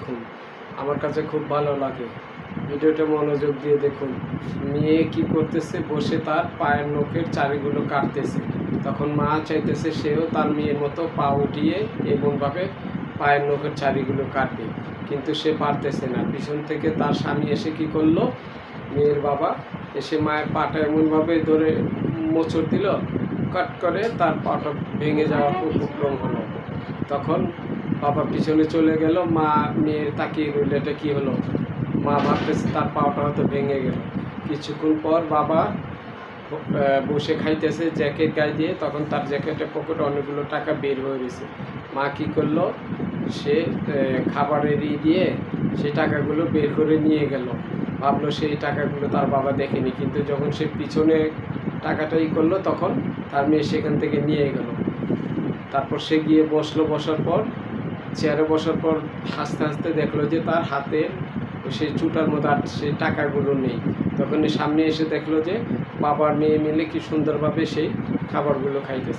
দেখুন, আমার কাছে খুব ভালো লাগে। ভিডিওটা মনোযোগ দিয়ে দেখুন। মেয়ে কি করতেছে, বসে তার পায়ের নখের চারিগুলো কাটতেছে। তখন মা চাইতেছে সেও তার মেয়ের মতো পা উঠিয়ে এমনভাবে পায়ের নখের চারিগুলো কাটবে, কিন্তু সে পারতেছে না। পিছন থেকে তার স্বামী এসে কি করলো, মেয়ের বাবা এসে মায়ের পাটা এমনভাবে ধরে মোচড় দিল, কাট করে তার পাটা ভেঙে যাওয়ার উপক্রম হলো। তখন বাবা পিছনে চলে গেল, মা মেয়ের তাকিয়ে রইল, এটা কী হলো। মা ভাবতেছে তার পাটা হয়তো ভেঙে গেল। কিছুক্ষণ পর বাবা বসে খাইতেছে জ্যাকেট গায়ে দিয়ে, তখন তার জ্যাকেটের পকেটে অনেকগুলো টাকা বের হয়ে গেছে। মা কী করলো, সে খাবারের দিয়ে সেই টাকাগুলো বের করে নিয়ে গেল। ভাবলো সেই টাকাগুলো তার বাবা দেখেনি, কিন্তু যখন সে পিছনে টাকাটাই করলো তখন তার মেয়ে সেখান থেকে নিয়ে গেল। তারপর সে গিয়ে বসলো, বসার পর চেয়ারে বসার পর হাসতে হাসতে দেখলো যে তার হাতে সেই চুটার মতো আর সেই টাকাগুলো নেই। তখন সামনে এসে দেখলো যে বাবার মেয়ে মিলে কি সুন্দরভাবে সেই খাবারগুলো খাইতেছে।